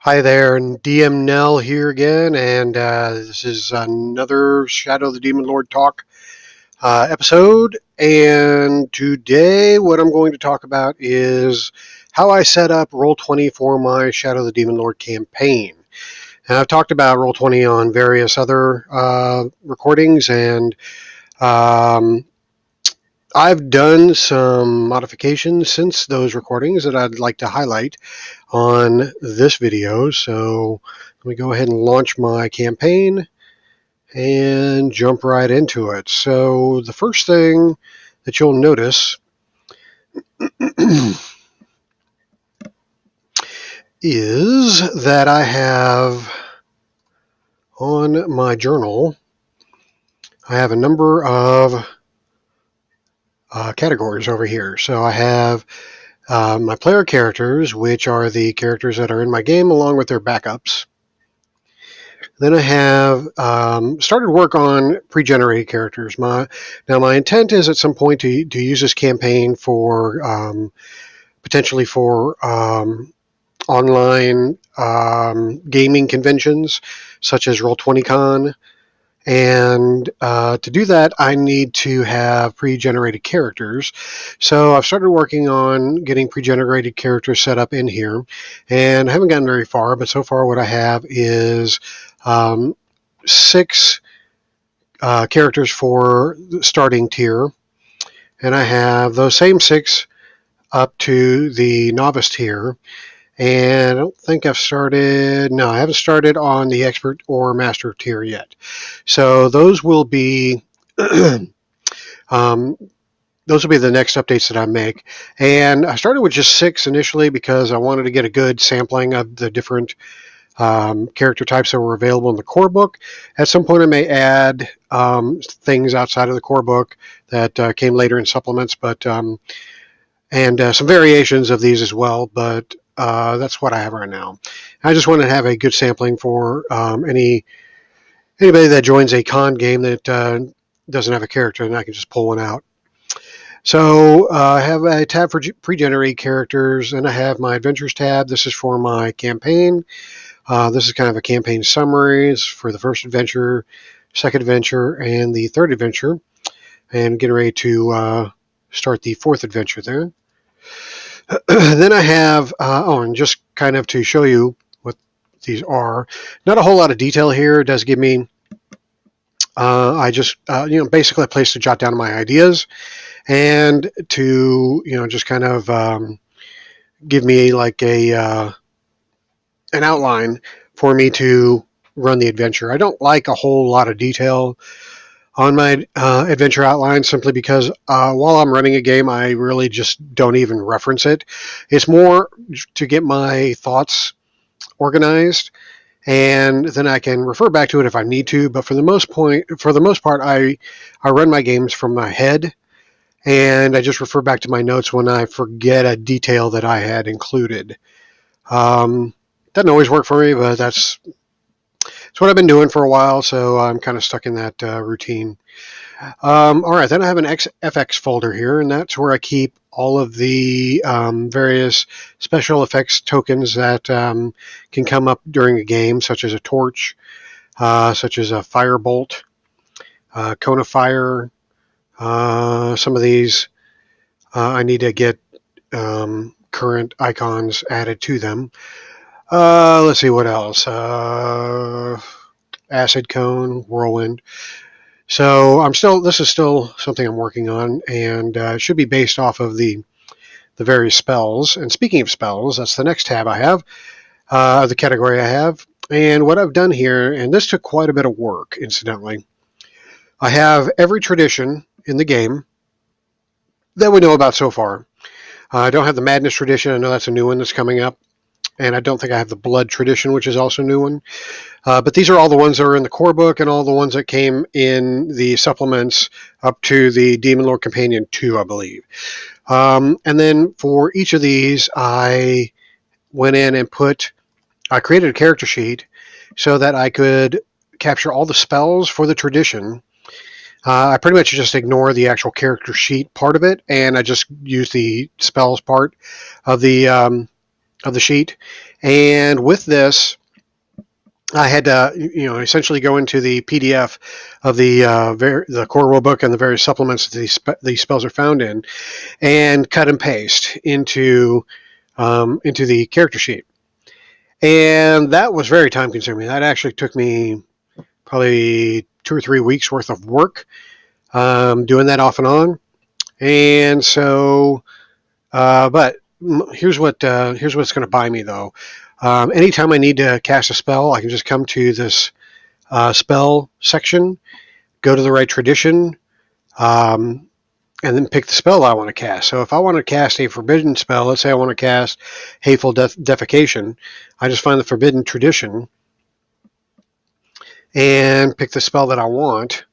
Hi there, and DM Nell here again, and this is another Shadow of the Demon Lord talk episode. And today, what I'm going to talk about is how I set up Roll20 for my Shadow of the Demon Lord campaign. And I've talked about Roll20 on various other recordings, and um, I've done some modifications since those recordings that I'd like to highlight on this video. So let me go ahead and launch my campaign and jump right into it. So the first thing that you'll notice is that I have on my journal, I have a number of categories over here. So I have my player characters, which are the characters that are in my game along with their backups. Then I have started work on pre-generated characters. My intent is at some point to use this campaign for potentially for online gaming conventions such as Roll20Con. And to do that, I need to have pre-generated characters. So I've started working on getting pre-generated characters set up in here, and I haven't gotten very far. But so far, what I have is 6 characters for the starting tier, and I have those same 6 up to the novice tier. And I don't think I've started. No, I haven't started on the expert or master tier yet. So those will be um, the next updates that I make. And I started with just 6 initially because I wanted to get a good sampling of the different character types that were available in the core book. At some point, I may add things outside of the core book that came later in supplements, but and some variations of these as well. But that's what I have right now. I just want to have a good sampling for anybody that joins a con game that doesn't have a character, and I can just pull one out. So I have a tab for pre-generated characters, and I have my adventures tab. This is for my campaign. This is kind of a campaign summary. It's for the first adventure, second adventure, and the third adventure. And getting ready to start the fourth adventure there. Then I have, and just kind of to show you what these are, not a whole lot of detail here. It does give me, I just, basically a place to jot down my ideas and to, just kind of give me like an outline for me to run the adventure. I don't like a whole lot of detail on my adventure outline simply because while I'm running a game, I really just don't even reference it. It's more to get my thoughts organized, and then I can refer back to it if I need to. But for the most part, I run my games from my head, and I just refer back to my notes when I forget a detail that I had included. Doesn't always work for me, but that's what I've been doing for a while, so I'm kind of stuck in that routine. All right, then I have an FX folder here, and that's where I keep all of the various special effects tokens that can come up during a game, such as a torch, such as a firebolt, cone of fire. Some of these I need to get current icons added to them. Let's see what else. Acid cone, whirlwind. So this is still something I'm working on, and it should be based off of the various spells. And speaking of spells, that's the next tab I have, the category I have. And what I've done here, and this took quite a bit of work, incidentally, I have every tradition in the game that we know about so far. I don't have the Madness tradition. I know that's a new one that's coming up. And I don't think I have the Blood tradition, which is also a new one. But these are all the ones that are in the core book and all the ones that came in the supplements up to the Demon Lord Companion 2, I believe. And then for each of these, I went in and I created a character sheet so that I could capture all the spells for the tradition. I pretty much just ignore the actual character sheet part of it, and I just use the spells part of the of the sheet. And with this, I had to, essentially go into the PDF of the core rulebook and the various supplements that these spells are found in, and cut and paste into the character sheet. And that was very time consuming. That actually took me probably 2 or 3 weeks worth of work, doing that off and on. And so, but here's what's going to buy me though. Anytime I need to cast a spell, I can just come to this spell section, go to the right tradition, and then pick the spell I want to cast. So if I want to cast a forbidden spell, let's say I want to cast Hateful Defecation, I just find the forbidden tradition and pick the spell that I want.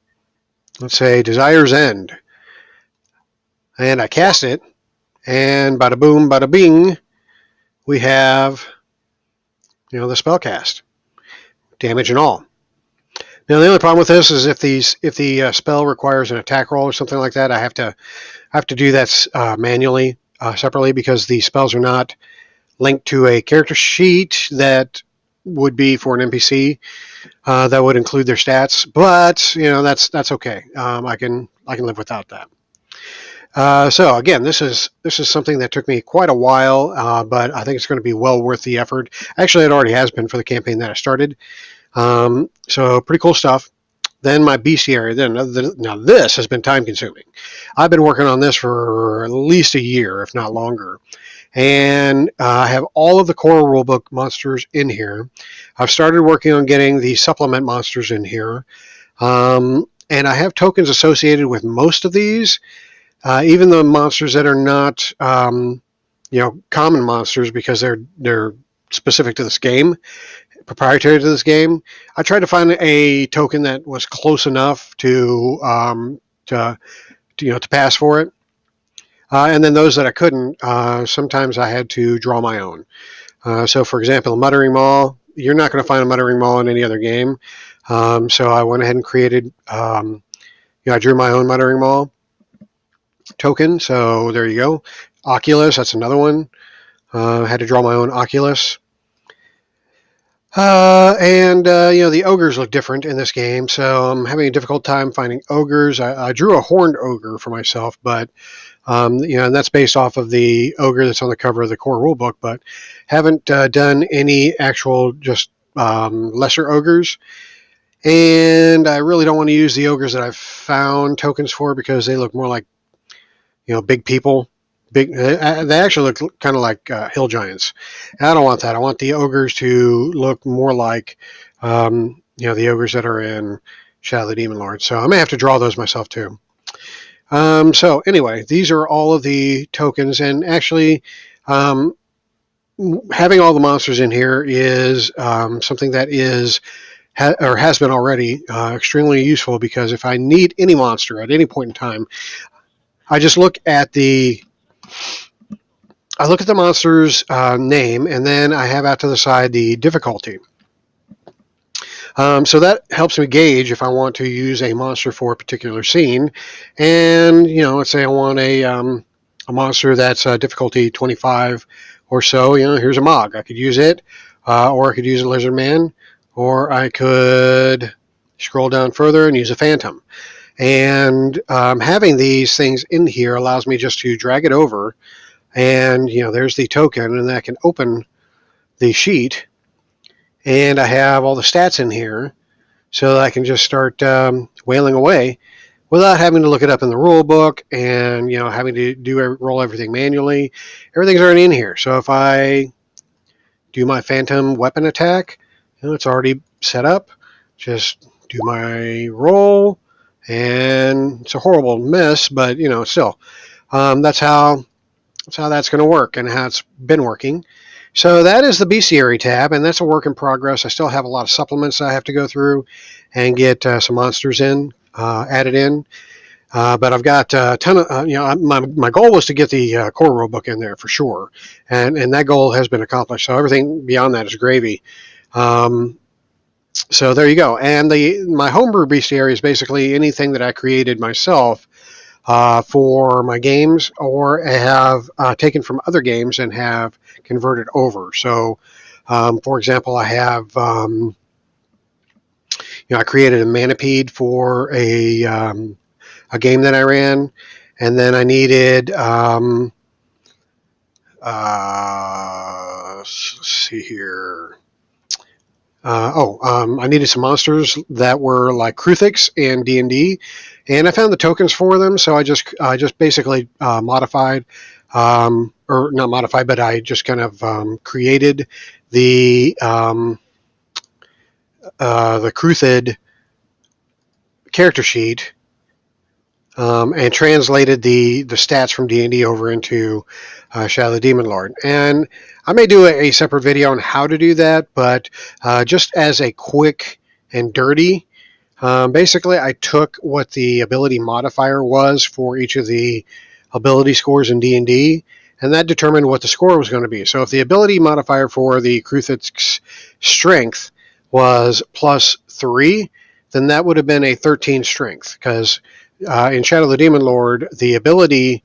Let's say Desire's End. And I cast it, and bada boom, bada bing, we have, the spell cast, damage and all. Now the only problem with this is if the spell requires an attack roll or something like that, I have to do that manually, separately, because the spells are not linked to a character sheet that would be for an NPC that would include their stats. But that's okay. I can live without that. So again, this is something that took me quite a while, but I think it's going to be well worth the effort. Actually, it already has been for the campaign that I started. So pretty cool stuff. Then my bestiary. Now this has been time consuming. I've been working on this for at least a year, if not longer. And I have all of the core rulebook monsters in here. I've started working on getting the supplement monsters in here. And I have tokens associated with most of these. Even the monsters that are not, common monsters, because they're specific to this game, proprietary to this game. I tried to find a token that was close enough to pass for it. And then those that I couldn't, sometimes I had to draw my own. So, for example, a Muttering Maw, you're not going to find a Muttering Maw in any other game. So I went ahead and created, I drew my own Muttering Maw token. So there you go. Oculus, that's another one. I had to draw my own Oculus. The ogres look different in this game, so I'm having a difficult time finding ogres. I drew a horned ogre for myself, but and that's based off of the ogre that's on the cover of the core rulebook, but haven't done any actual just lesser ogres. And I really don't want to use the ogres that I've found tokens for, because they look more like big people. They actually look kind of like hill giants. And I don't want that. I want the ogres to look more like the ogres that are in Shadow of the Demon Lord. So I may have to draw those myself too. So anyway, these are all of the tokens, and actually having all the monsters in here is something that has been already extremely useful, because if I need any monster at any point in time, I just look at the monster's name, and then I have out to the side the difficulty. So that helps me gauge if I want to use a monster for a particular scene. And let's say I want a monster that's difficulty 25 or so. Here's a Mog. I could use it, or I could use a Lizard Man, or I could scroll down further and use a Phantom. And having these things in here allows me just to drag it over, and there's the token, and I can open the sheet, and I have all the stats in here, so that I can just start wailing away without having to look it up in the rule book and having to roll everything manually. Everything's already in here. So if I do my Phantom weapon attack, it's already set up. Just do my roll, and it's a horrible miss, but still, that's how that's going to work, and how it's been working. So that is the bestiary tab, and that's a work in progress. I still have a lot of supplements I have to go through and get some monsters added in. But I've got a ton of, my goal was to get the core rulebook in there for sure, and that goal has been accomplished. So everything beyond that is gravy. So there you go. And my homebrew bestiary is basically anything that I created myself for my games, or have taken from other games and have converted over. So, for example, I have, I created a manipede for a game that I ran, and then I needed, let's see here. I needed some monsters that were like Kruthix in D&D, and I found the tokens for them. So I just basically modified, or not modified, but I just kind of created the Kruthid character sheet, and translated the stats from D&D over into Shadow the Demon Lord. And I may do a separate video on how to do that, but just as a quick and dirty, basically I took what the ability modifier was for each of the ability scores in D&D, and that determined what the score was going to be. So if the ability modifier for the Kruthid's strength was +3, then that would have been a 13 strength, because in Shadow the Demon Lord, the ability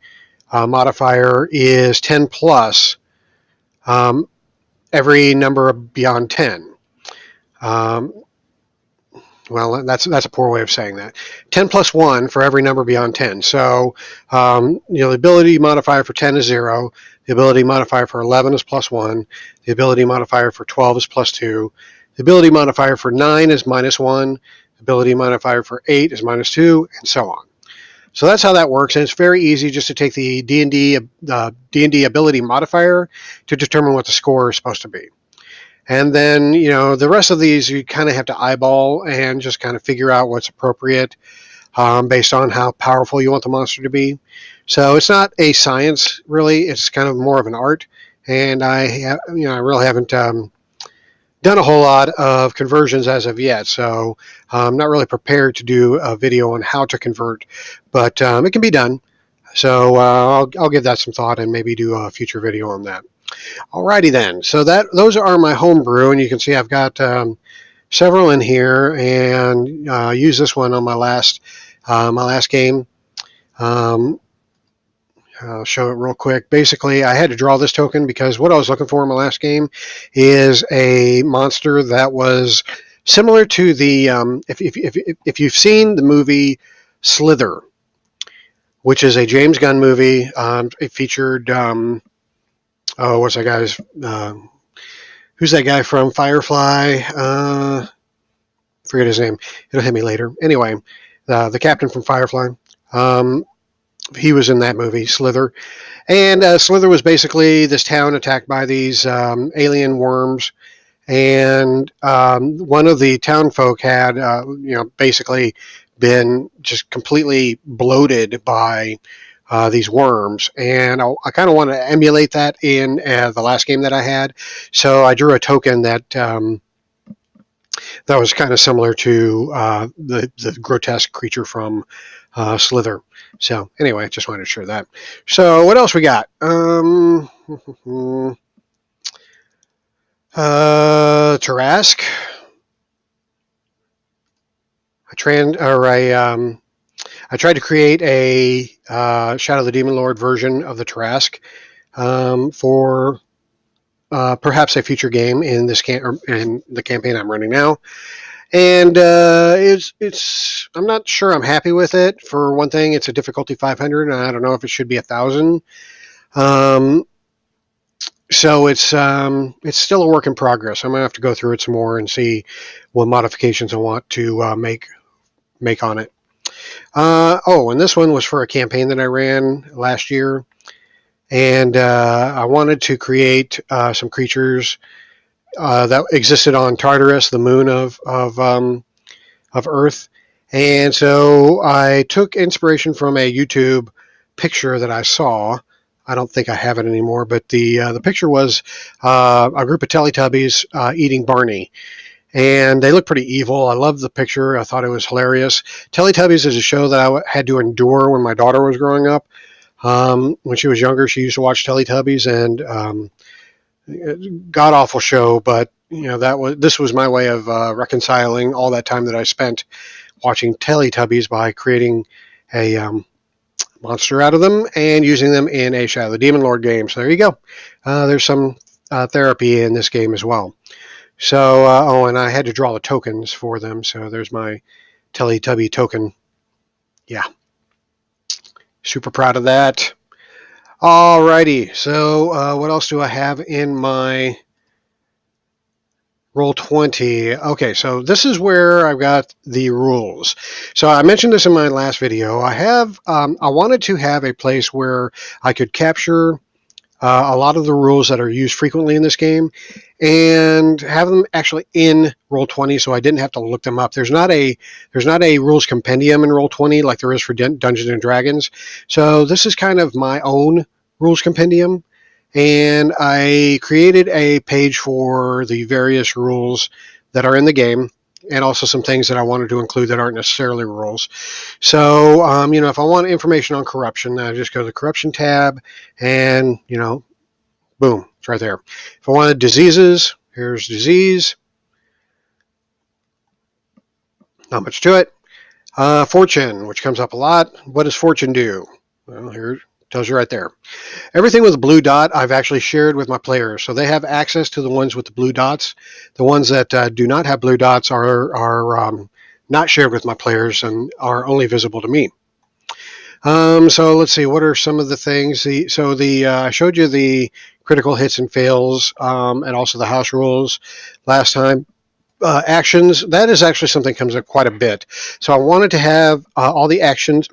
modifier is 10 plus every number beyond 10. Well, that's a poor way of saying that. 10 plus 1 for every number beyond 10. So, the ability modifier for 10 is 0. The ability modifier for 11 is +1. The ability modifier for 12 is +2. The ability modifier for 9 is -1. The ability modifier for 8 is -2, and so on. So that's how that works, and it's very easy just to take the D&D ability modifier to determine what the score is supposed to be. And then, the rest of these you kind of have to eyeball and just kind of figure out what's appropriate based on how powerful you want the monster to be. So it's not a science, really. It's kind of more of an art, and I really haven't done a whole lot of conversions as of yet, so I'm not really prepared to do a video on how to convert, but it can be done. So I'll give that some thought and maybe do a future video on that. Alrighty then. So those are my homebrew, and you can see I've got several in here, and use this one on my last game. I'll show it real quick. Basically, I had to draw this token because what I was looking for in my last game is a monster that was similar to the if you've seen the movie Slither, which is a James Gunn movie. It featured what's that guy's who's that guy from Firefly? Forget his name. It'll hit me later. Anyway, the captain from Firefly. He was in that movie, Slither. And Slither was basically this town attacked by these alien worms. And one of the town folk had, basically been just completely bloated by these worms. And I kind of want to emulate that in the last game that I had. So I drew a token that was kind of similar to the grotesque creature from Slither. So anyway, just wanted to share that. So what else we got? Tarask. I tried to create a Shadow the Demon Lord version of the Tarask for perhaps a future game in in the campaign I'm running now. And I'm not sure I'm happy with it. For one thing, it's a difficulty 500, and I don't know if it should be 1,000. So it's still a work in progress. I'm gonna have to go through it some more and see what modifications I want to make on it. And this one was for a campaign that I ran last year, and I wanted to create some creatures that existed on Tartarus, the moon of Earth. And so I took inspiration from a YouTube picture that I saw. I don't think I have it anymore, but the picture was a group of Teletubbies eating Barney. And they look pretty evil. I loved the picture. I thought it was hilarious. Teletubbies is a show that I had to endure when my daughter was growing up. When she was younger, she used to watch Teletubbies, and god awful show, but this was my way of reconciling all that time that I spent watching Teletubbies by creating a monster out of them and using them in a Shadow the Demon Lord game. So there you go. There's some therapy in this game as well. So, oh, and I had to draw the tokens for them. So there's my Teletubby token. Yeah, super proud of that. Alrighty, so what else do I have in my Roll20? Okay, so this is where I've got the rules. So I mentioned this in my last video. I wanted to have a place where I could capture a lot of the rules that are used frequently in this game and have them actually in Roll20, so I didn't have to look them up. There's not a rules compendium in Roll20 like there is for Dungeons and Dragons. So this is kind of my own rules compendium, and I created a page for the various rules that are in the game, and also some things that I wanted to include that aren't necessarily rules. So, if I want information on corruption, I just go to the corruption tab, and boom, it's right there. If I wanted diseases, here's disease. Not much to it. Fortune, which comes up a lot. What does fortune do? Well, here it tells you right there. Everything with a blue dot I've actually shared with my players, so they have access to the ones with the blue dots. The ones that do not have blue dots are not shared with my players and are only visible to me. So let's see, what are some of the things? I showed you the critical hits and fails, and also the house rules last time. Actions, that is actually something that comes up quite a bit. So I wanted to have all the action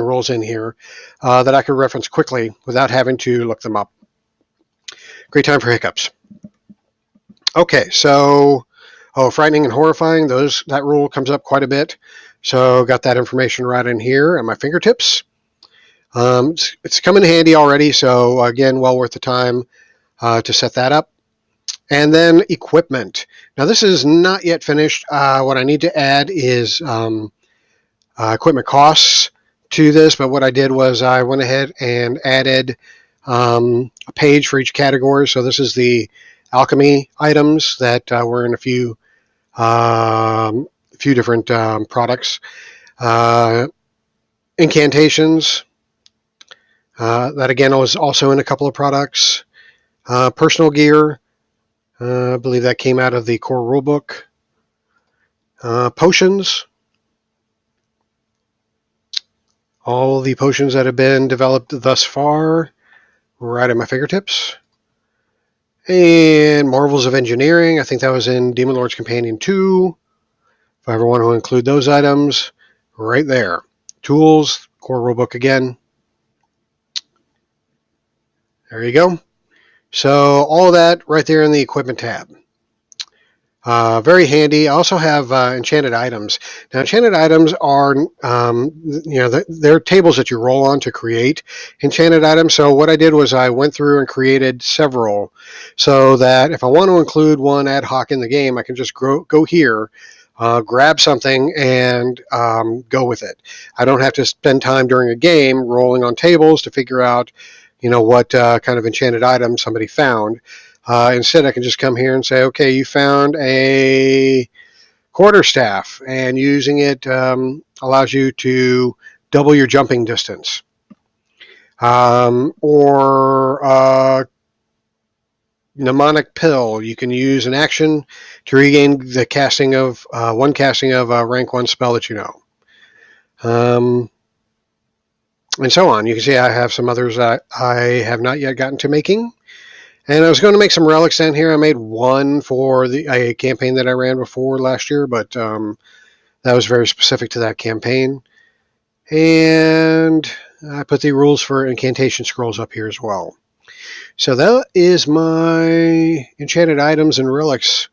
rules in here that I could reference quickly without having to look them up. Great time for hiccups. Okay, so frightening and horrifying, that rule comes up quite a bit. So got that information right in here at my fingertips. It's come in handy already, so again, well worth the time to set that up. And then equipment. Now this is not yet finished. What I need to add is equipment costs to this, but what I did was I went ahead and added a page for each category. So this is the alchemy items that were in a few different products. Incantations, that again was also in a couple of products. Personal gear, I believe that came out of the core rulebook. Potions, all the potions that have been developed thus far, right at my fingertips. And Marvels of Engineering, I think that was in Demon Lord's Companion 2. If I ever want to include those items, right there. Tools, core rulebook again. There you go. So all of that right there in the equipment tab. Very handy. I also have enchanted items. Now, enchanted items are, they're tables that you roll on to create enchanted items. So what I did was I went through and created several so that if I want to include one ad hoc in the game, I can just go here, grab something, and go with it. I don't have to spend time during a game rolling on tables to figure out, what kind of enchanted item somebody found. Instead, I can just come here and say, okay, you found a quarterstaff, and using it allows you to double your jumping distance. Or mnemonic pill, you can use an action to regain the casting of one casting of a rank 1 spell that you know. And so on. You can see I have some others that I have not yet gotten to making. And I was going to make some relics down here. I made one for a campaign that I ran before last year, but that was very specific to that campaign. And I put the rules for incantation scrolls up here as well. So that is my enchanted items and relics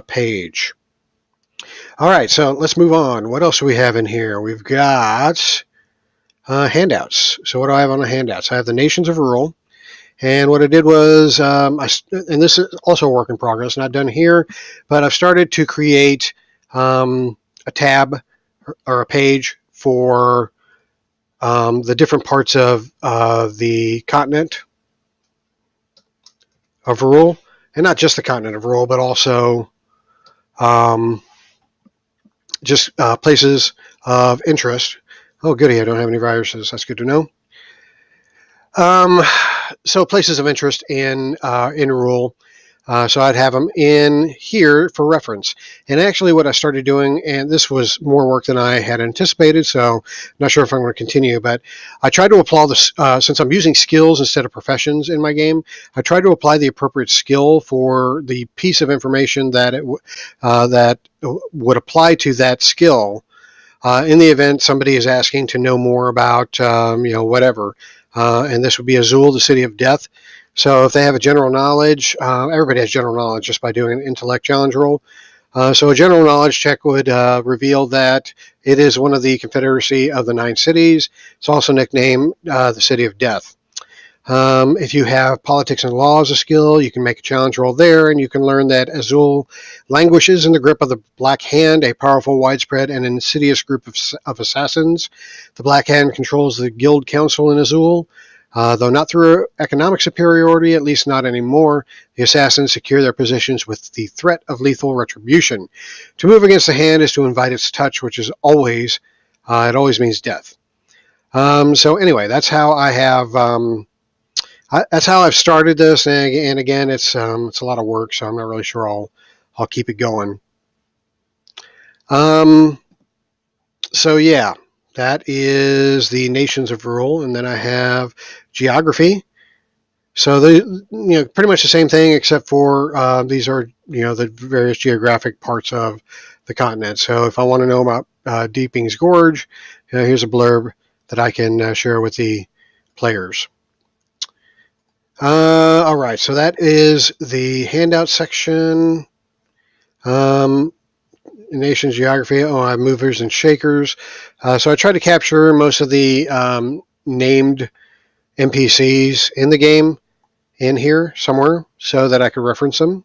page. All right, so let's move on. What else do we have in here? We've got handouts. So what do I have on the handouts? I have the Nations of Rural. And what I did was, and this is also a work in progress, not done here, but I've started to create a tab or a page for the different parts of the continent of Rule, and not just the continent of Rule, but also just places of interest. Oh, goody, I don't have any viruses. That's good to know. so places of interest in ROLL. So I'd have them in here for reference. And actually what I started doing, and this was more work than I had anticipated, so I'm not sure if I'm going to continue, but I tried to apply this, since I'm using skills instead of professions in my game, I tried to apply the appropriate skill for the piece of information that would apply to that skill. In the event somebody is asking to know more about, whatever, and this would be Azul, the city of death. So if they have a general knowledge, everybody has general knowledge just by doing an intellect challenge roll. So a general knowledge check would reveal that it is one of the Confederacy of the Nine Cities. It's also nicknamed the City of Death. If you have politics and law as a skill, you can make a challenge roll there, and you can learn that Azul languishes in the grip of the Black Hand, a powerful, widespread, and insidious group of assassins. The Black Hand controls the Guild Council in Azul. Though not through economic superiority, at least not anymore, the assassins secure their positions with the threat of lethal retribution. To move against the hand is to invite its touch, which is always, it always means death. So anyway, that's how I have... that's how I've started this, and again, it's a lot of work, so I'm not really sure I'll keep it going. So yeah, that is the nations of ROLL, and then I have geography. So pretty much the same thing, except for these are the various geographic parts of the continent. So if I want to know about Deeping's Gorge, here's a blurb that I can share with the players. All right, so that is the handout section. Nations geography. Oh, I have movers and shakers. So I tried to capture most of the named NPCs in the game in here somewhere so that I could reference them.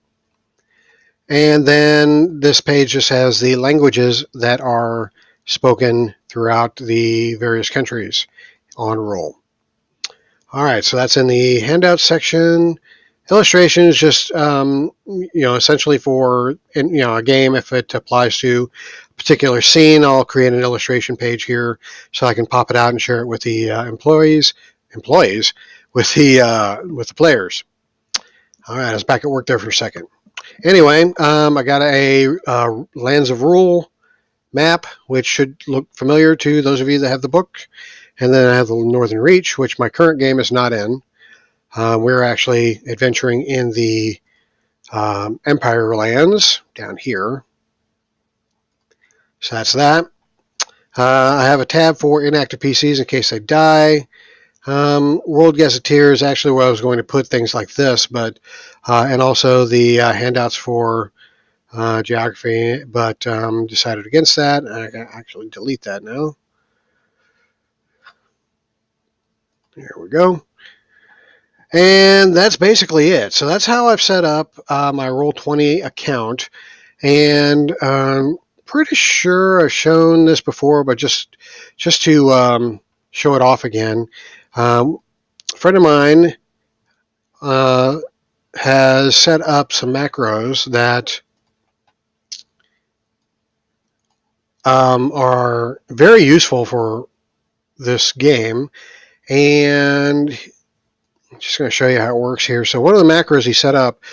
And then this page just has the languages that are spoken throughout the various countries on ROLL. All right, so that's in the handout section. Illustrations just, essentially for, a game, if it applies to a particular scene, I'll create an illustration page here so I can pop it out and share it with the employees, with the players. All right, I was back at work there for a second. Anyway, I got a Lands of ROLL map, which should look familiar to those of you that have the book. And then I have the Northern Reach, which my current game is not in. We're actually adventuring in the Empire lands down here. So that's that. I have a tab for inactive PCs in case they die. World Gazetteer is actually where I was going to put things like this, but and also the handouts for geography, but decided against that. I can actually delete that now. There we go. And that's basically it. So that's how I've set up my Roll20 account. And I'm pretty sure I've shown this before, but just to show it off again, a friend of mine has set up some macros that are very useful for this game. And I'm just going to show you how it works here. So one of the macros he set up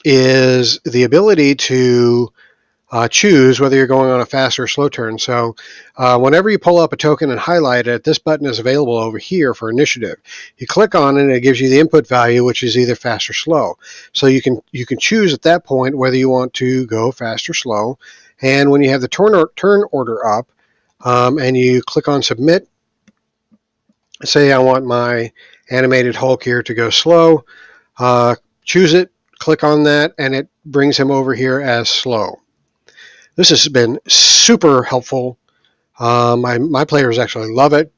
is the ability to choose whether you're going on a fast or slow turn. So whenever you pull up a token and highlight it, this button is available over here for initiative. You click on it and it gives you the input value, which is either fast or slow. So you can choose at that point whether you want to go fast or slow. And when you have the turn order up and you click on submit, say I want my animated Hulk here to go slow, choose it, click on that, and it brings him over here as slow. This has been super helpful. My players actually love it.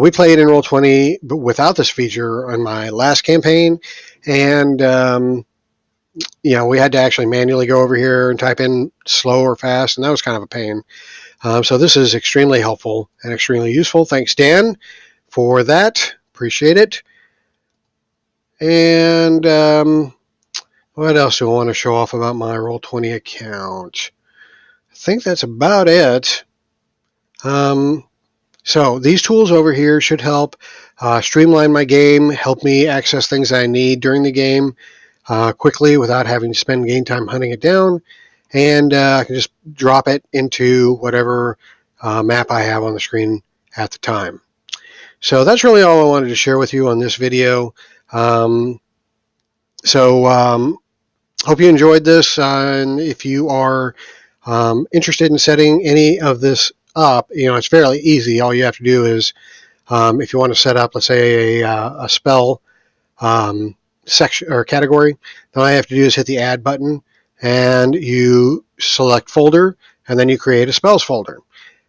We played in Roll20 but without this feature on my last campaign, and we had to actually manually go over here and type in slow or fast, and that was kind of a pain. So this is extremely helpful and extremely useful. Thanks, Dan, for that. Appreciate it. And what else do I want to show off about my Roll20 account? I think that's about it. So these tools over here should help streamline my game, help me access things I need during the game quickly without having to spend game time hunting it down, and I can just drop it into whatever map I have on the screen at the time. So that's really all I wanted to share with you on this video. Um, Hope you enjoyed this, and if you are interested in setting any of this up, it's fairly easy. All you have to do is, if you want to set up, let's say, a spell section or category, then all you have to do is hit the add button, and you select folder, and then you create a spells folder.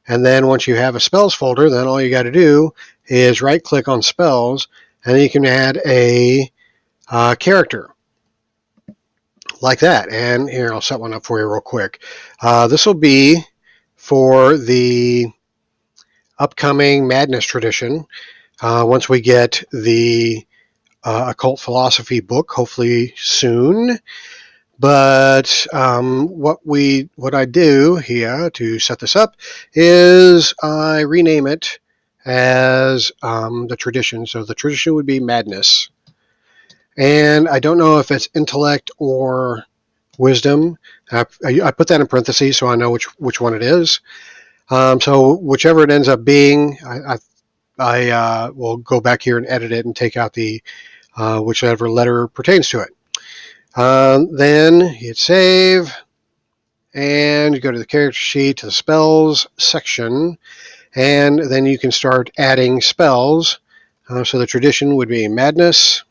And then once you have a spells folder, then all you got to do is right click on spells, and then you can add a character like that. And here, I'll set one up for you real quick. This will be for the upcoming Madness tradition. Once we get the occult philosophy book, hopefully soon. But what I do here to set this up is I rename it as the tradition. So the tradition would be Madness. And I don't know if it's intellect or wisdom. I put that in parentheses so I know which one it is. So whichever it ends up being, I will go back here and edit it and take out the whichever letter pertains to it. Then hit save, and you go to the character sheet, to the spells section, and then you can start adding spells. So the tradition would be Madness.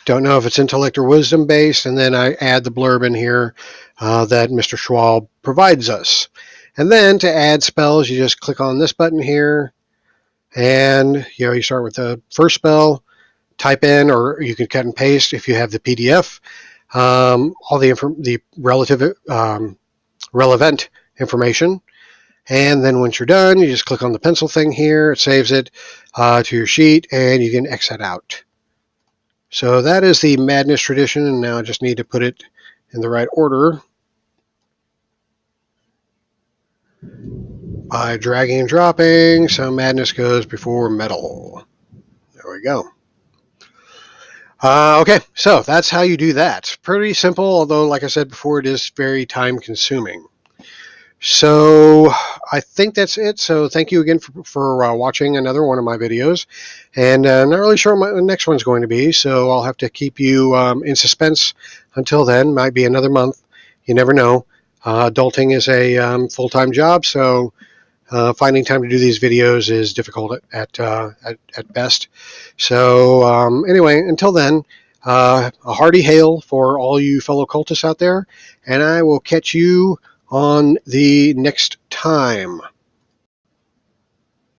Don't know if it's intellect or wisdom based, and then I add the blurb in here that Mr. Schwab provides us. And then to add spells, you just click on this button here, and you start with the first spell, type in, or you can cut and paste if you have the PDF, all the relevant information. And then once you're done, you just click on the pencil thing here. It saves it to your sheet, and you can X that out. So that is the Madness tradition, and now I just need to put it in the right order by dragging and dropping. So Madness goes before Metal. There we go. Okay, so that's how you do that. Pretty simple, although, like I said before, it is very time-consuming. So I think that's it. So thank you again for watching another one of my videos. And I'm not really sure what the next one's going to be, so I'll have to keep you in suspense until then. Might be another month. You never know. Adulting is a full-time job, so finding time to do these videos is difficult at best. So anyway, until then, a hearty hail for all you fellow cultists out there, and I will catch you on the next time.